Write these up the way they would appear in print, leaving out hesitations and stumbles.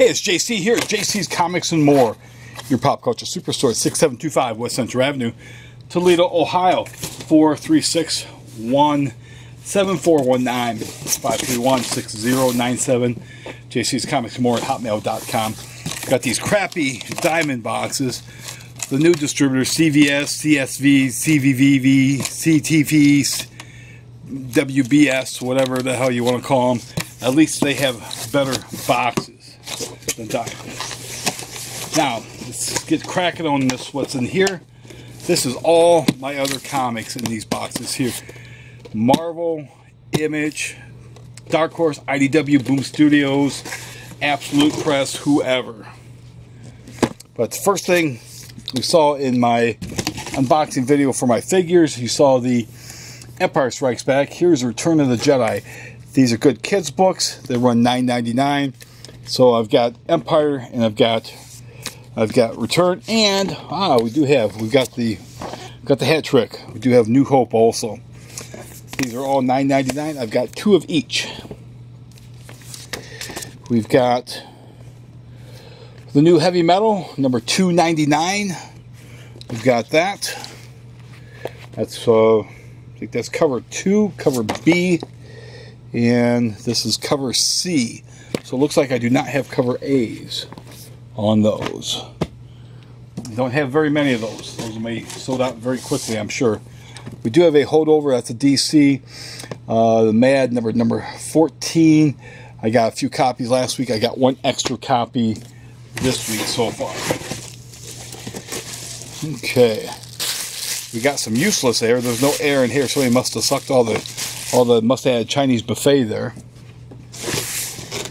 Hey, it's JC here at JC's Comics and More, your pop culture superstore at 6725 West Central Avenue, Toledo, Ohio, 436-7419, 531-6097, JC's Comics and More at hotmail.com. Got these crappy diamond boxes. The new distributors, CVS, CSV, CVVV, CTV, WBS, whatever the hell you want to call them. At least they have better boxes than diamond. Now, let's get cracking on this. What's in here? This is all my other comics in these boxes here. Marvel, Image, Dark Horse, IDW, Boom Studios, Absolute Press, whoever. But the first thing we saw in my unboxing video for my figures, you saw the Empire Strikes Back. Here's Return of the Jedi. These are good kids books. They run $9.99. So I've got Empire and I've got Return, and we've got the hat trick. We do have New Hope also. These are all $9.99. I've got two of each. We've got the new Heavy Metal, number 299. We've got that. That's I think that's cover 2, cover B, and this is cover C. So it looks like I do not have cover A's on those. Don't have very many of those. Those may be sold out very quickly, I'm sure. We do have a holdover. That's a DC, the Mad number 14. I got a few copies last week. I got one extra copy this week so far. Okay, we got some useless air. There's no air in here, so he must have sucked all the must have had Chinese buffet there.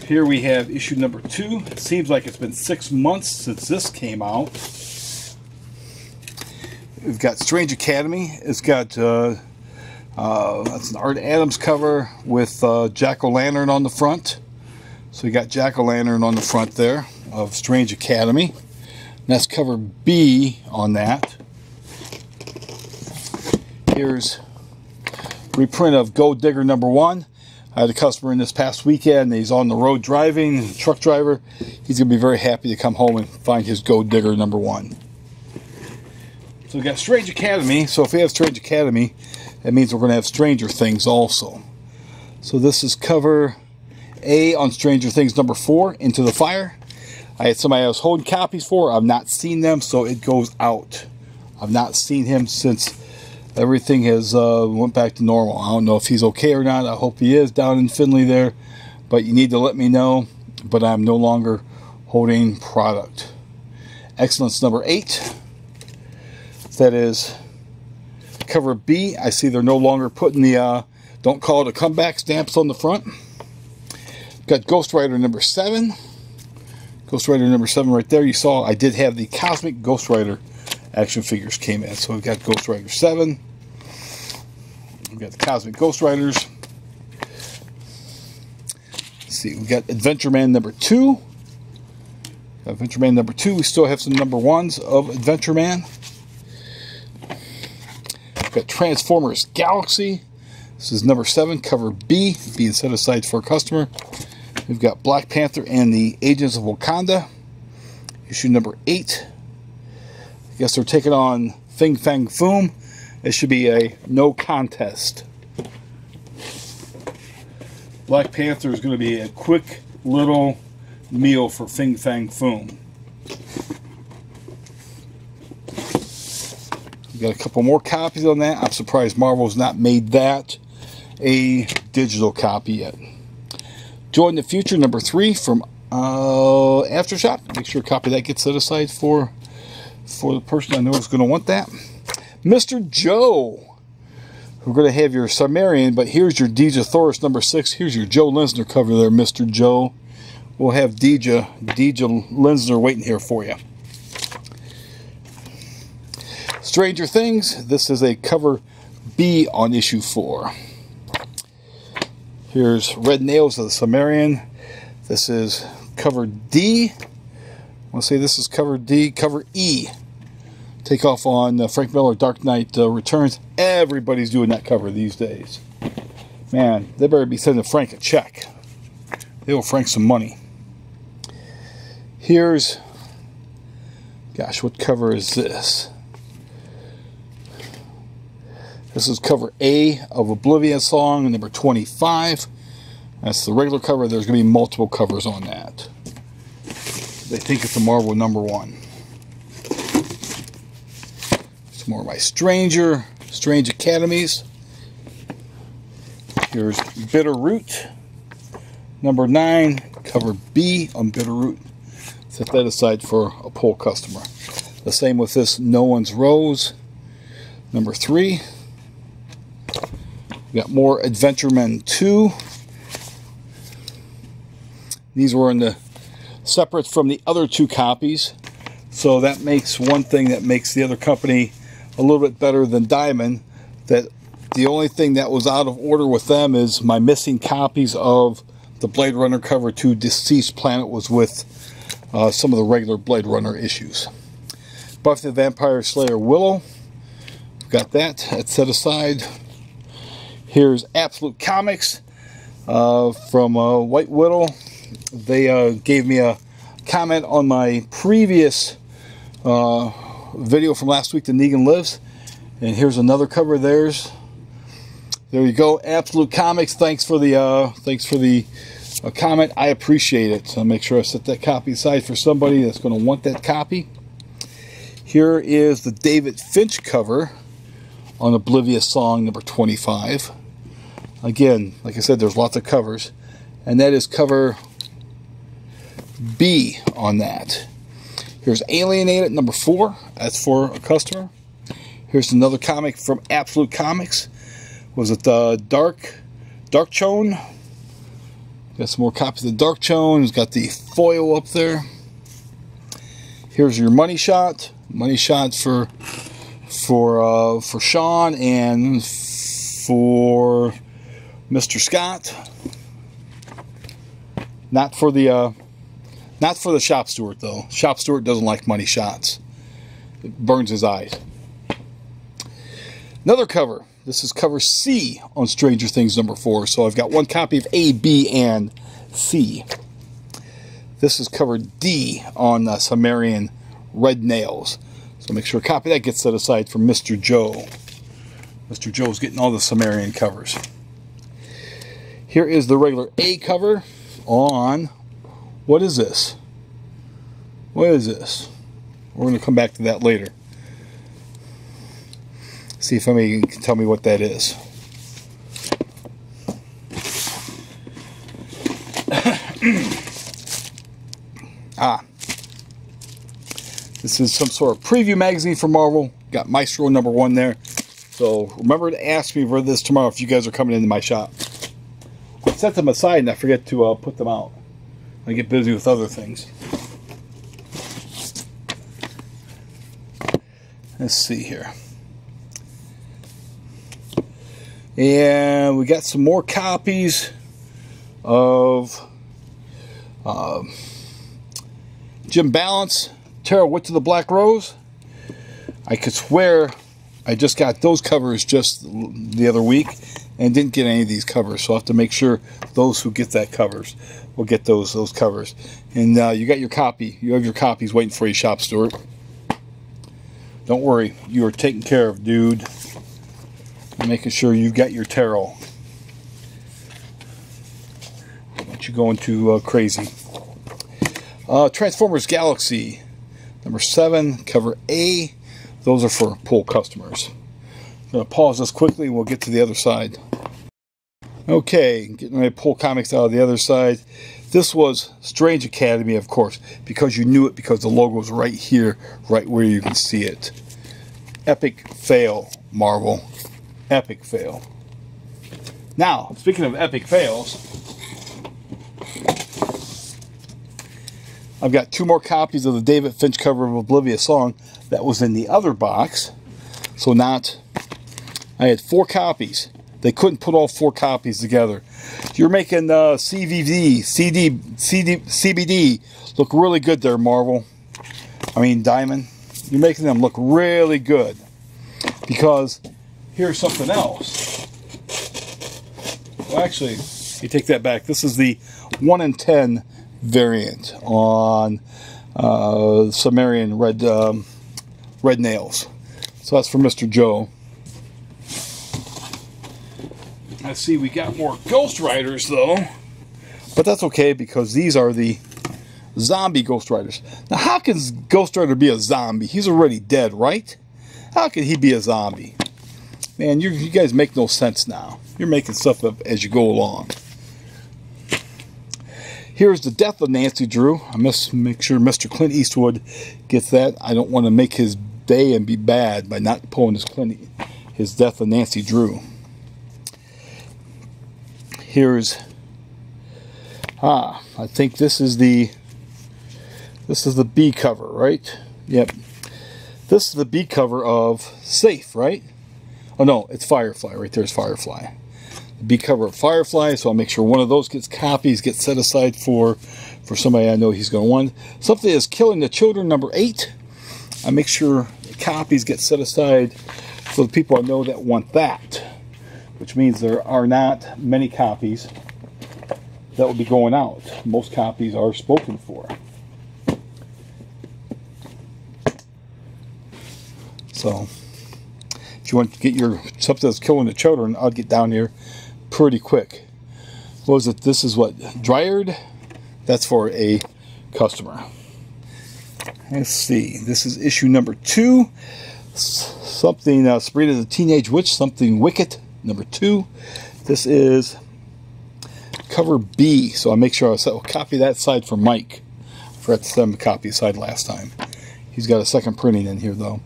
Here we have issue number 2. It seems like it's been 6 months since this came out. We've got Strange Academy. It's got that's an Art Adams cover with Jack-O-Lantern on the front. So we got Jack-O-Lantern on the front there of Strange Academy. And that's cover B on that. Here's reprint of Gold Digger number 1. I had a customer in this past weekend. He's on the road driving, truck driver. He's going to be very happy to come home and find his Gold Digger number 1. So we got Strange Academy. So if we have Strange Academy, that means we're going to have Stranger Things also. So this is cover A on Stranger Things number 4, Into the Fire. I had somebody I was holding copies for. I've not seen them, so it goes out. I've not seen him since everything has went back to normal. I don't know if he's okay or not. I hope he is down in Findlay there. But you need to let me know. But I'm no longer holding product. Excellence number 8. That is cover B. I see they're no longer putting the don't call it a comeback stamps on the front. Got Ghost Rider number 7. Ghost Rider number 7 right there. You saw I did have the Cosmic Ghost Rider action figures came in. So we've got Ghost Rider 7. We've got the Cosmic Ghost Riders. Let's see, we've got Adventure Man number 2. Adventure Man number 2. We still have some number 1s of Adventure Man. We've got Transformers Galaxy. This is number 7, cover B, being set aside for a customer. We've got Black Panther and the Agents of Wakanda. Issue number 8. I guess they're taking on Fin Fang Foom. It should be a no contest. Black Panther is going to be a quick little meal for Fin Fang Foom. We got a couple more copies on that. I'm surprised Marvel's not made that a digital copy yet. Join the Future number 3 from Aftershock. Make sure a copy of that gets set aside for the person I know is going to want that. Mr. Joe. We're going to have your Cimmerian, but here's your Deja Thoris number 6. Here's your Joe Linsner cover there, Mr. Joe. We'll have Deja Linsner waiting here for you. Stranger Things. This is a cover B on issue 4. Here's Red Nails of the Cimmerian. This is cover D. I'll say this is cover D. Cover E. Takeoff on Frank Miller Dark Knight Returns. Everybody's doing that cover these days. Man, they better be sending Frank a check. They owe Frank some money. Here's, gosh, what cover is this? This is cover A of Oblivious Song, number 25. That's the regular cover. There's going to be multiple covers on that. They think it's a Marvel number 1. Some more of my Strange Academies. Here's Bitterroot, number 9, cover B on Bitterroot. Set that aside for a poll customer. The same with this No One's Rose, number 3. We got more Adventuremen 2. These were in the separate from the other 2 copies, so that makes one thing that makes the other company a little bit better than Diamond. That the only thing that was out of order with them is my missing copies of the Blade Runner cover 2 Deceased Planet was with some of the regular Blade Runner issues. Buffy the Vampire Slayer Willow, got that. That's set aside. Here's Absolute Comics from White Widow. They gave me a comment on my previous video from last week, The Negan Lives, and here's another cover of theirs. There you go, Absolute Comics. Thanks for the comment. I appreciate it. So I'll make sure I set that copy aside for somebody that's going to want that copy. Here is the David Finch cover on Oblivious Song number 25. Again, like I said, there's lots of covers, and that is cover B on that. Here's Alienated number 4. That's for a customer. Here's another comic from Absolute Comics. Was it Dark Chone? Got some more copies of Dark Chone. It's got the foil up there. Here's your Money Shot. Money Shot for Sean and for Mr. Scott. Not for the Shop Steward though. Shop Steward doesn't like money shots. It burns his eyes. Another cover. This is cover C on Stranger Things number 4. So I've got one copy of A, B, and C. This is cover D on Sumerian Red Nails. So make sure a copy of that gets set aside for Mr. Joe. Mr. Joe's getting all the Sumerian covers. Here is the regular A cover on, what is this? What is this? We're going to come back to that later. See if somebody can tell me what that is. This is some sort of preview magazine for Marvel. Got Maestro number 1 there. So remember to ask me for this tomorrow if you guys are coming into my shop. I set them aside and I forget to put them out. I get busy with other things. Let's see here. And we got some more copies of Jim Balance, Tara Wit to the Black Rose. I could swear I just got those covers just the other week and didn't get any of these covers, so I'll have to make sure those who get that covers will get those covers. And you got your copy. You have your copies waiting for you, Shop Steward. Don't worry, you are taken care of, dude. I'm making sure you've got your tarot. Don't want you going too crazy. Transformers Galaxy number 7, cover A. Those are for pool customers. I'm going to pause this quickly and we'll get to the other side. Okay, getting my pool comics out of the other side. This was Strange Academy, of course, because you knew it because the logo is right here, right where you can see it. Epic fail, Marvel. Epic fail. Now, speaking of epic fails, I've got 2 more copies of the David Finch cover of Oblivious Song that was in the other box. So I had 4 copies. They couldn't put all 4 copies together. You're making CBD look really good there, Marvel. I mean, Diamond. You're making them look really good. Because here's something else. Well, actually, you take that back. This is the 1 in 10 variant on Sumerian red nails. So that's for Mr. Joe. Let's see, we got more Ghost Riders though, but that's okay because these are the zombie Ghost Riders. Now, how can Ghost Rider be a zombie? He's already dead, right? How can he be a zombie? Man, you guys make no sense now. You're making stuff up as you go along. Here's the death of Nancy Drew. I must make sure Mr. Clint Eastwood gets that. I don't want to make his day and be bad by not pulling his death of Nancy Drew. Here's I think this is the B cover, right? Yep. This is the B cover of Safe, right? Oh no, it's Firefly. Right there's Firefly. The B cover of Firefly, so I'll make sure one of those gets set aside for somebody I know he's going to want. Something is Killing the Children, number 8. I make sure copies get set aside for the people I know that want that. Which means there are not many copies that will be going out. Most copies are spoken for. So, if you want to get your something that's Killing the Children, I'll get down here pretty quick. What was it? This is what? Dryard? That's for a customer. Let's see. This is issue number 2. Something, Sabrina the Teenage Witch, Something Wicked, number 2. This is cover B, so I'll make sure I'll copy that side for Mike. I forgot to send him a copy aside last time. He's got a second printing in here though.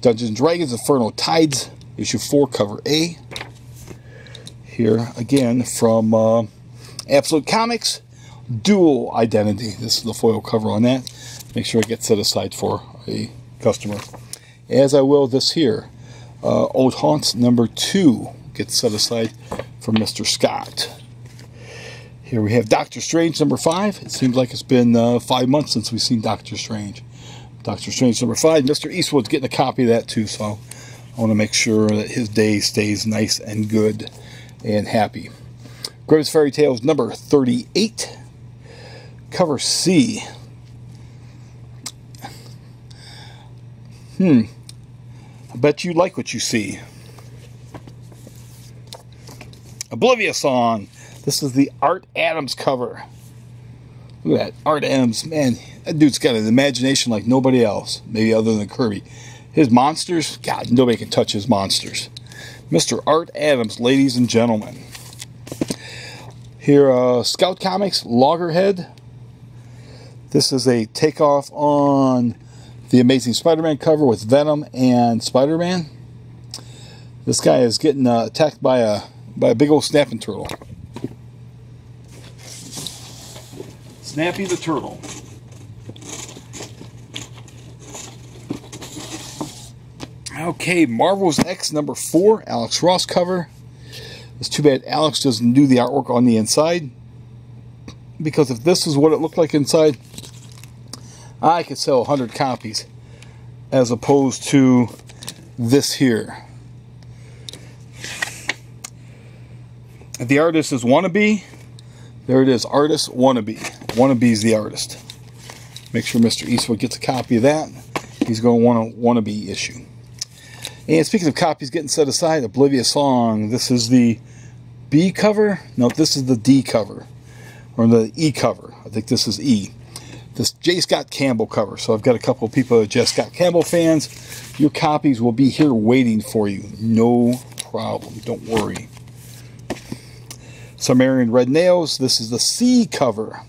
Dungeons & Dragons Inferno Tides, issue 4, cover A. Here again from Absolute Comics, Dual Identity. This is the foil cover on that. Make sure it gets set aside for a customer. As I will this here. Old Haunts number 2 gets set aside for Mr. Scott. Here we have Doctor Strange number 5. It seems like it's been 5 months since we've seen Doctor Strange. Doctor Strange number 5. Mr. Eastwood's getting a copy of that too, so I want to make sure that his day stays nice and good and happy. Grimm's Fairy Tales number 38. Cover C. I bet you like what you see. Oblivious Song. This is the Art Adams cover. Look at that. Art Adams, man, that dude's got an imagination like nobody else. Maybe other than Kirby. His monsters, God, nobody can touch his monsters. Mr. Art Adams, ladies and gentlemen. Here, Scout Comics, Loggerhead. This is a takeoff on the Amazing Spider-Man cover with Venom and Spider-Man. This guy is getting attacked by a big old snapping turtle. Snappy the Turtle. Okay, Marvel's X number 4, Alex Ross cover. It's too bad Alex doesn't do the artwork on the inside, because if this is what it looked like inside, I could sell 100 copies as opposed to this here. The artist is Wannabe. There it is, artist Wannabe. Wannabe's the artist. Make sure Mr. Eastwood gets a copy of that. He's going to want a Wannabe issue. And speaking of copies getting set aside, Oblivious Song. This is the B cover. No, this is the D cover. Or the E cover. I think this is E. This J. Scott Campbell cover. So I've got a couple of people that are J. Scott Campbell fans. Your copies will be here waiting for you. No problem. Don't worry. Sumerian Red Nails. This is the C cover.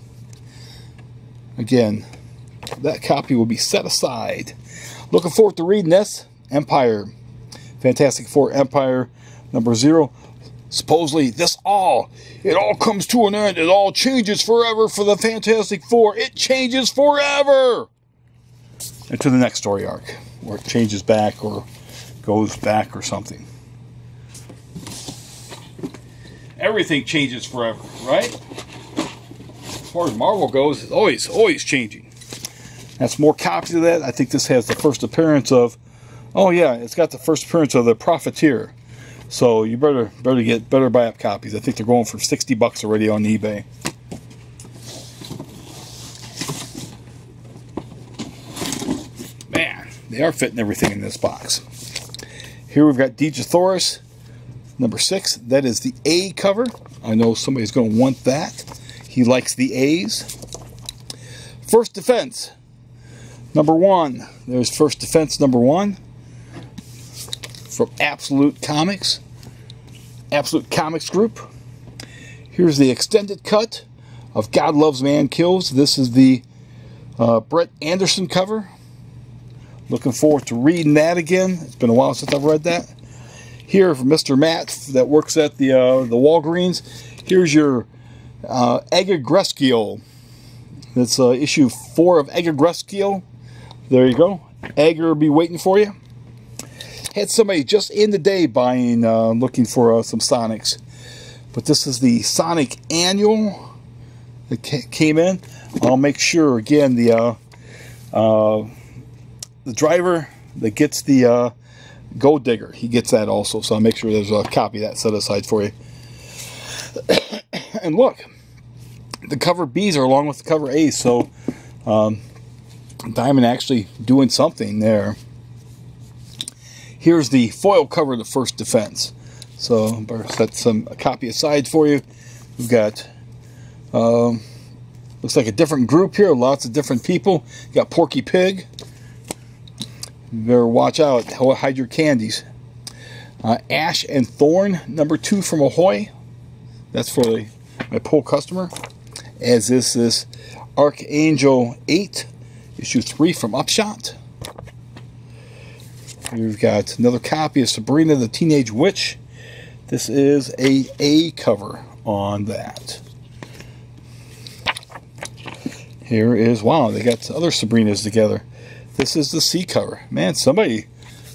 Again, that copy will be set aside. Looking forward to reading this. Empire. Fantastic Four Empire number 0. Supposedly, it all comes to an end. It all changes forever for the Fantastic Four. It changes forever! And to the next story arc, where it changes back or goes back or something. Everything changes forever, right? As far as Marvel goes, it's always changing. That's more copies of that. I think this has the first appearance of, oh yeah, it's got the first appearance of the Profiteer. So you better buy up copies. I think they're going for $60 already on eBay. They are fitting everything in this box. Here we've got Dejathosaurus number 6. That is the A cover. I know somebody's going to want that. He likes the A's. First Defense number 1. There's First Defense number 1 from Absolute Comics. Absolute Comics Group. Here's the extended cut of God Loves Man Kills. This is the Brett Anderson cover. Looking forward to reading that again. It's been a while since I've read that. Here from Mr. Matt that works at the Walgreens. Here's your Egger That's issue 4 of Egger. There you go. Egger will be waiting for you. Had somebody just in the day buying, looking for some Sonics. But this is the Sonic Annual that came in. I'll make sure, again, the driver that gets the Gold Digger, he gets that also. So I'll make sure there's a copy of that set aside for you. And look, the cover B's are along with the cover A's. So Diamond actually doing something there. Here's the foil cover of the First Defense. So I'm going to set a copy aside for you. We've got, looks like a different group here. Lots of different people. You got Porky Pig. You better watch out. Hide your candies. Ash and Thorn, number 2 from Ahoy. That's for my poll customer. As this Archangel 8, issue 3 from Upshot. We've got another copy of Sabrina the Teenage Witch. This is a cover on that. Here is, wow, they got other Sabrinas together. This is the C cover. Man, somebody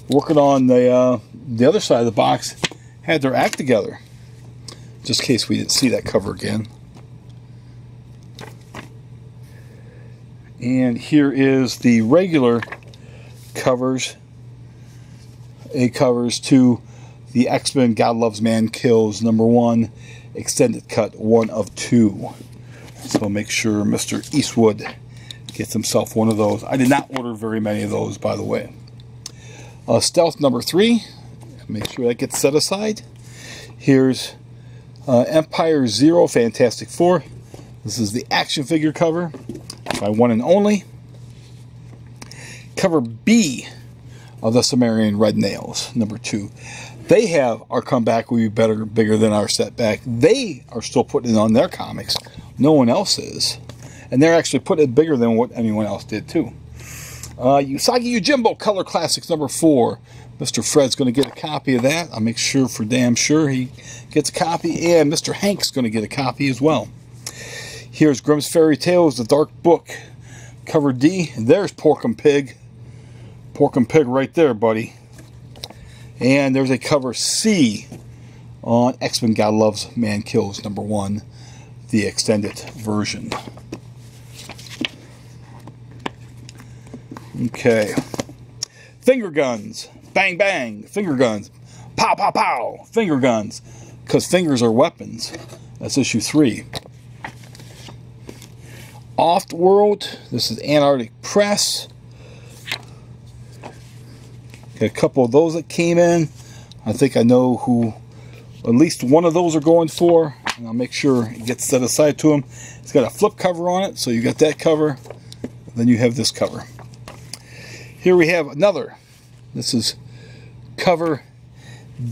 working on the other side of the box had their act together. Just in case we didn't see that cover again. And here is the regular covers. A covers to the X-Men God Loves Man Kills number 1 extended cut, 1 of 2. So make sure Mr. Eastwood gets himself one of those. I did not order very many of those, by the way. Stealth number 3. Make sure that gets set aside. Here's Empire Zero Fantastic Four. This is the action figure cover by One and Only. Cover B of the Sumerian Red Nails, number 2. They have Our Comeback Will Be Better, Bigger Than Our Setback. They are still putting it on their comics. No one else is. And they're actually putting it bigger than what anyone else did, too. Usagi Yojimbo Color Classics, number 4. Mr. Fred's going to get a copy of that. I'll make sure for damn sure he gets a copy. And Mr. Hank's going to get a copy as well. Here's Grimm's Fairy Tales, The Dark Book. Cover D. There's Pork and Pig. Pork and Pig right there, buddy. And there's a cover C on X-Men God Loves Man Kills number 1, the extended version. Okay. Finger guns. Bang, bang. Finger guns. Pow, pow, pow. Finger guns. Because fingers are weapons. That's issue 3. Off-World. This is Antarctic Press. Got a couple of those that came in. I think I know who at least one of those are going for. And I'll make sure it gets set aside to them. It's got a flip cover on it. So you got that cover. Then you have this cover. Here we have another. This is cover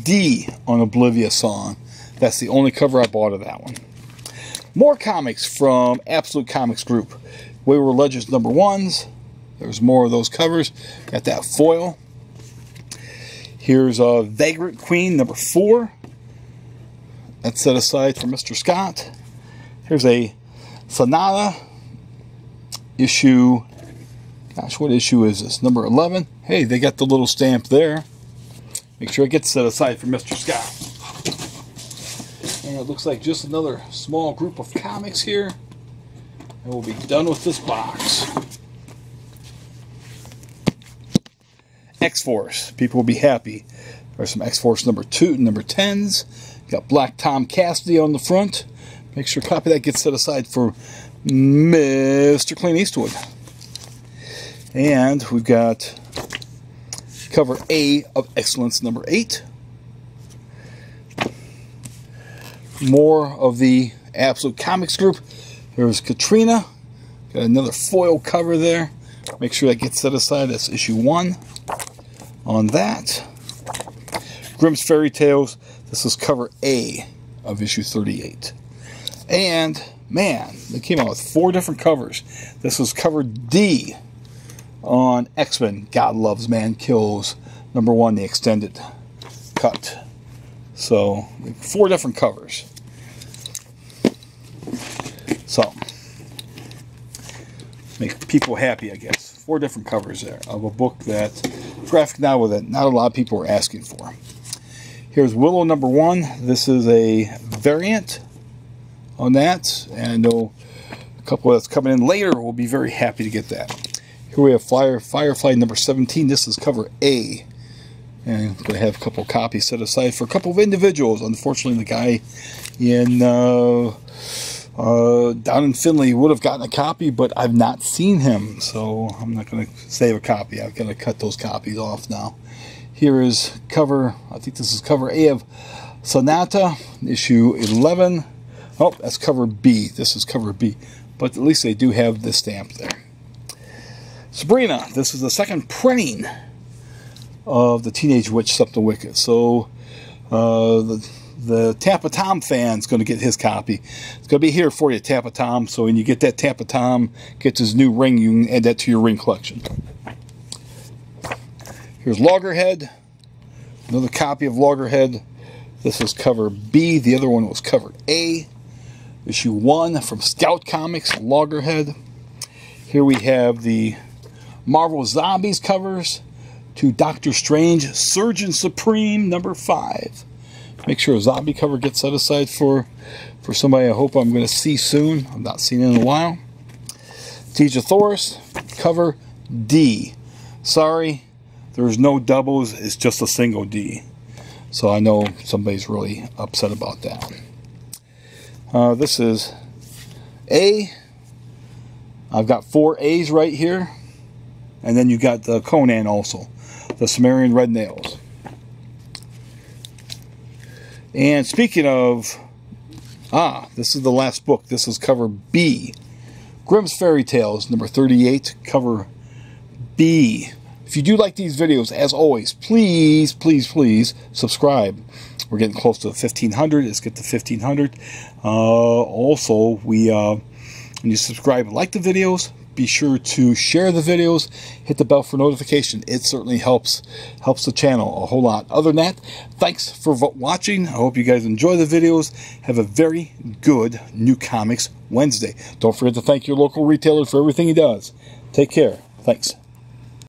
D on Oblivious Song. That's the only cover I bought of that one. More comics from Absolute Comics Group. Wayward Legends number 1s. There's more of those covers. Got that foil. Here's Vagrant Queen number 4. That's set aside for Mr. Scott. Here's a Sonata issue. Gosh, what issue is this? Number 11. Hey, they got the little stamp there. Make sure it gets set aside for Mr. Scott. And it looks like just another small group of comics here. And we'll be done with this box. X-Force. People will be happy. There's some X-Force number 2, number 10s. Got Black Tom Cassidy on the front. Make sure a copy of that gets set aside for Mr. Clint Eastwood. And we've got cover A of Excellence number 8. More of the Absolute Comics group. Here's Katrina. Got another foil cover there. Make sure that gets set aside. That's issue 1 on that. Grimm's Fairy Tales. This is cover A of issue 38. And, man, they came out with 4 different covers. This was cover D on X-Men God Loves, Man Kills, number 1, the extended cut. So, 4 different covers. So, make people happy, I guess. 4 different covers there of a book that, graphic novel that not a lot of people are asking for. Here's Willow number 1. This is a variant on that, and I know a couple that's coming in later will be very happy to get that. Here we have Firefly number 17. This is cover A, and I'm going to have a couple copies set aside for a couple of individuals. Unfortunately, the guy in down in Finley would have gotten a copy, but I've not seen him, so I'm not going to save a copy. I've got to cut those copies off now. Here is cover, I think this is cover A of Sonata, issue 11. Oh, that's cover B. This is cover B. But at least they do have the stamp there. Sabrina, this is the second printing of the Teenage Witch Something Wicked. So the Tappa Tom fan's going to get his copy. It's going to be here for you, Tappa Tom. So when you get that Tappa Tom gets his new ring, you can add that to your ring collection. Here's Loggerhead, another copy of Loggerhead. This is cover B. The other one was cover A. Issue 1 from Scout Comics, Loggerhead. Here we have the Marvel Zombies covers to Doctor Strange, Surgeon Supreme, number 5. Make sure a zombie cover gets set aside for somebody I hope I'm going to see soon. I've not seen it in a while. Teja Thoris, cover D. Sorry. There's no doubles, it's just a single D. So I know somebody's really upset about that. This is A. I've got 4 A's right here. And then you got the Conan also. The Sumerian Red Nails. And speaking of... this is the last book. This is cover B. Grimm's Fairy Tales, number 38, cover B. If you do like these videos, as always, please, please, please subscribe. We're getting close to 1,500. Let's get to 1,500. Also, when you subscribe and like the videos, be sure to share the videos. Hit the bell for notification. It certainly helps the channel a whole lot. Other than that, thanks for watching. I hope you guys enjoy the videos. Have a very good New Comics Wednesday. Don't forget to thank your local retailer for everything he does. Take care. Thanks.